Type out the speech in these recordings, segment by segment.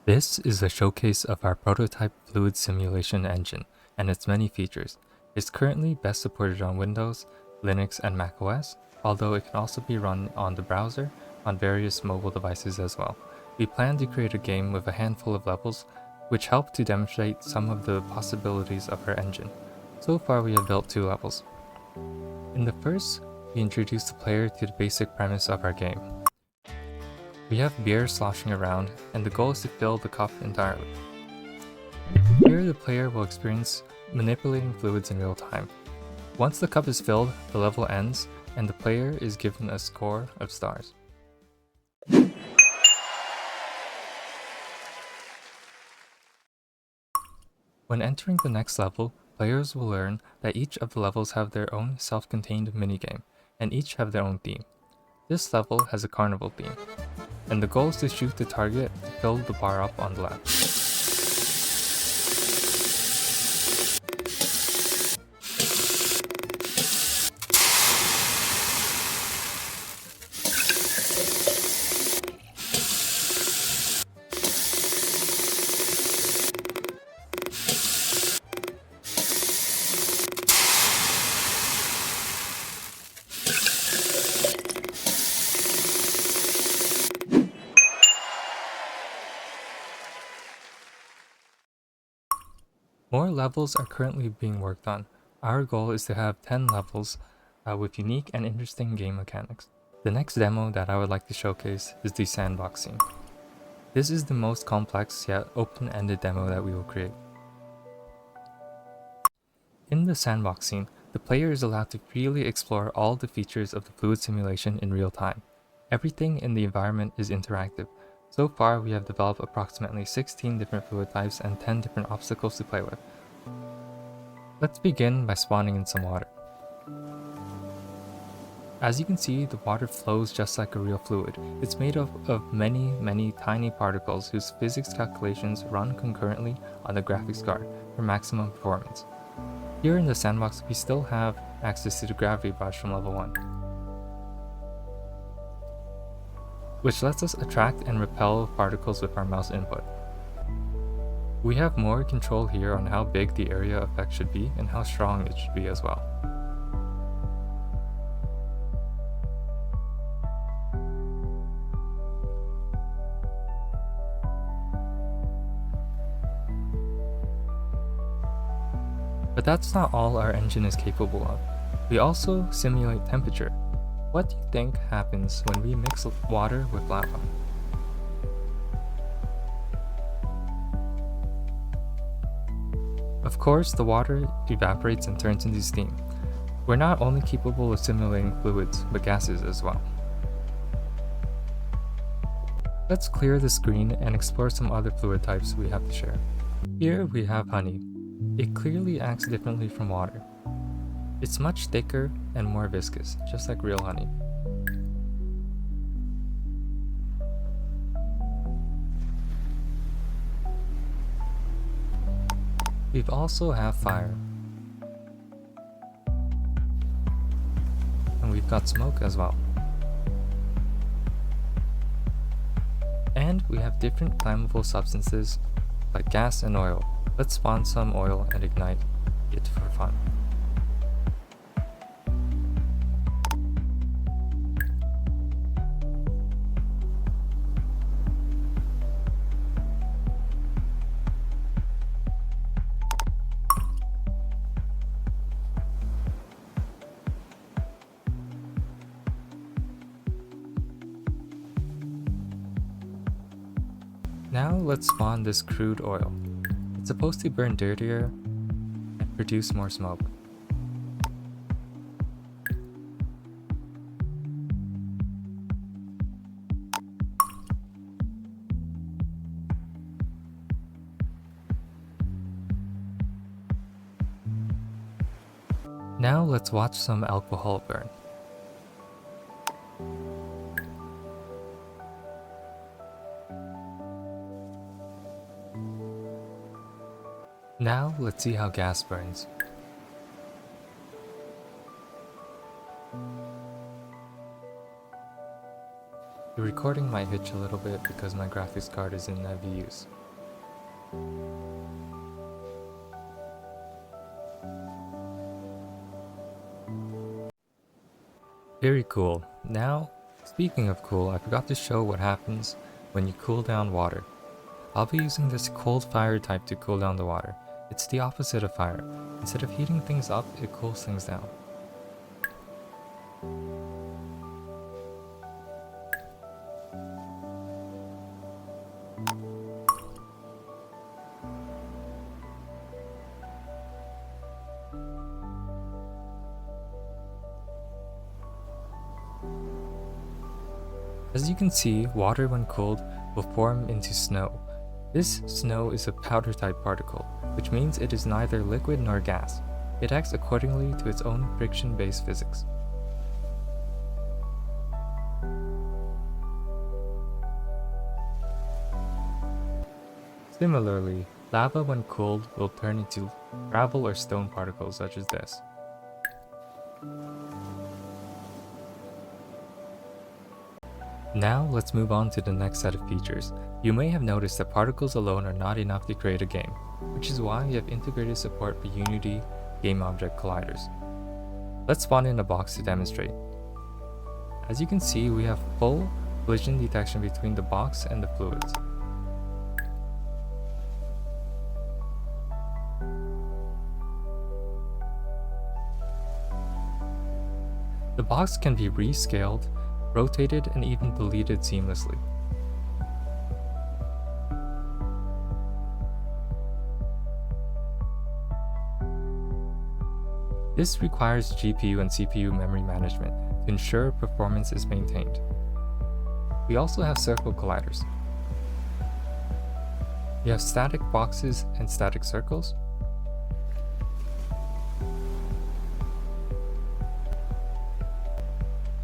This is a showcase of our prototype fluid simulation engine and its many features. It's currently best supported on Windows, Linux, and macOS, although it can also be run on the browser on various mobile devices as well. We plan to create a game with a handful of levels, which help to demonstrate some of the possibilities of our engine. So far we have built 2 levels. In the first, we introduce the player to the basic premise of our game. We have beer sloshing around, and the goal is to fill the cup entirely. Here, the player will experience manipulating fluids in real time. Once the cup is filled, the level ends, and the player is given a score of stars. When entering the next level, players will learn that each of the levels have their own self-contained minigame, and each have their own theme. This level has a carnival theme, and the goal is to shoot the target to fill the bar up on the left. More levels are currently being worked on. Our goal is to have 10 levels with unique and interesting game mechanics. The next demo that I would like to showcase is the sandbox scene. This is the most complex yet open-ended demo that we will create. In the sandbox scene, the player is allowed to freely explore all the features of the fluid simulation in real time. Everything in the environment is interactive. So far, we have developed approximately 16 different fluid types and 10 different obstacles to play with. Let's begin by spawning in some water. As you can see, the water flows just like a real fluid. It's made up of many tiny particles whose physics calculations run concurrently on the graphics card for maximum performance. Here in the sandbox, we still have access to the gravity brush from level 1, which lets us attract and repel particles with our mouse input. We have more control here on how big the area effect should be and how strong it should be as well. But that's not all our engine is capable of. We also simulate temperature. What do you think happens when we mix water with lava? Of course, the water evaporates and turns into steam. We're not only capable of simulating fluids, but gases as well. Let's clear the screen and explore some other fluid types we have to share. Here we have honey. It clearly acts differently from water. It's much thicker and more viscous, just like real honey. We also have fire. And we've got smoke as well. And we have different flammable substances like gas and oil. Let's spawn some oil and ignite it for fun. Now let's spawn this crude oil. It's supposed to burn dirtier and produce more smoke. Now let's watch some alcohol burn. Now let's see how gas burns. recording might hitch a little bit because my graphics card is in heavy use. Very cool. Now, speaking of cool, I forgot to show what happens when you cool down water. I'll be using this cold fire type to cool down the water. It's the opposite of fire. Instead of heating things up, it cools things down. As you can see, water when cooled will form into snow. This snow is a powder type particle, which means it is neither liquid nor gas. It acts accordingly to its own friction-based physics. Similarly, lava when cooled will turn into gravel or stone particles such as this. Now let's move on to the next set of features. You may have noticed that particles alone are not enough to create a game, which is why we have integrated support for Unity Game Object Colliders. Let's spawn in a box to demonstrate. As you can see, we have full collision detection between the box and the fluids. The box can be rescaled, rotated, and even deleted seamlessly. This requires GPU and CPU memory management to ensure performance is maintained. We also have circle colliders. We have static boxes and static circles.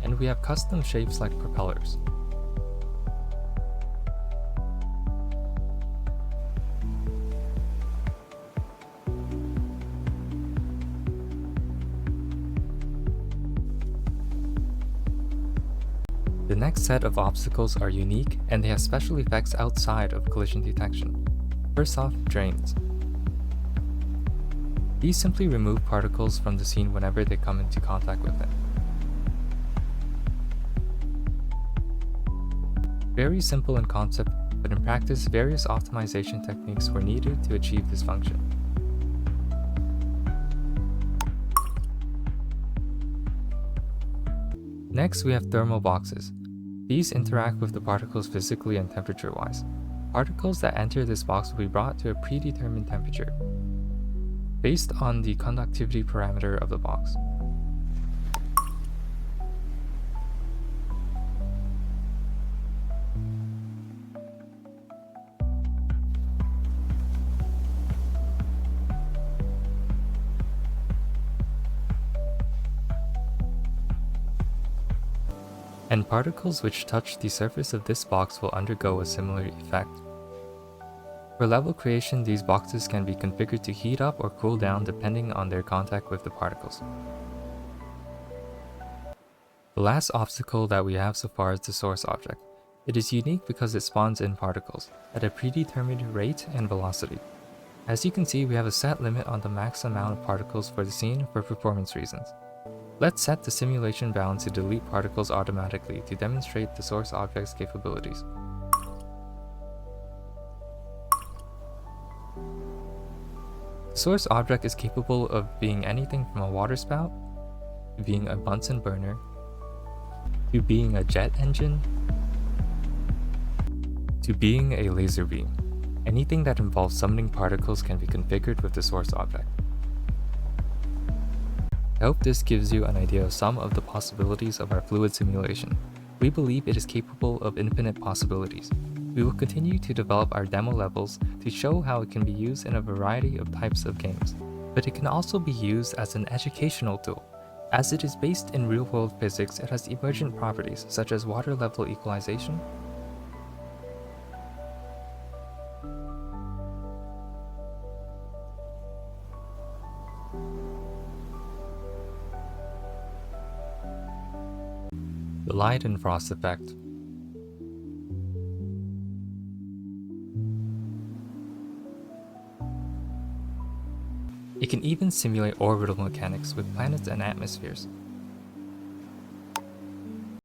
And we have custom shapes like propellers. The next set of obstacles are unique and they have special effects outside of collision detection. First off, drains. These simply remove particles from the scene whenever they come into contact with it. Very simple in concept, but in practice, various optimization techniques were needed to achieve this function. Next, we have thermal boxes. These interact with the particles physically and temperature-wise. Particles that enter this box will be brought to a predetermined temperature, based on the conductivity parameter of the box. And particles which touch the surface of this box will undergo a similar effect. For level creation, these boxes can be configured to heat up or cool down depending on their contact with the particles. The last obstacle that we have so far is the source object. It is unique because it spawns in particles at a predetermined rate and velocity. As you can see, we have a set limit on the max amount of particles for the scene for performance reasons. Let's set the simulation bound to delete particles automatically to demonstrate the source object's capabilities. The source object is capable of being anything from a water spout, to being a Bunsen burner, to being a jet engine, to being a laser beam. Anything that involves summoning particles can be configured with the source object. I hope this gives you an idea of some of the possibilities of our fluid simulation. We believe it is capable of infinite possibilities. We will continue to develop our demo levels to show how it can be used in a variety of types of games, but it can also be used as an educational tool. As it is based in real-world physics, it has emergent properties such as water level equalization, the light and frost effect, It can even simulate orbital mechanics with planets and atmospheres,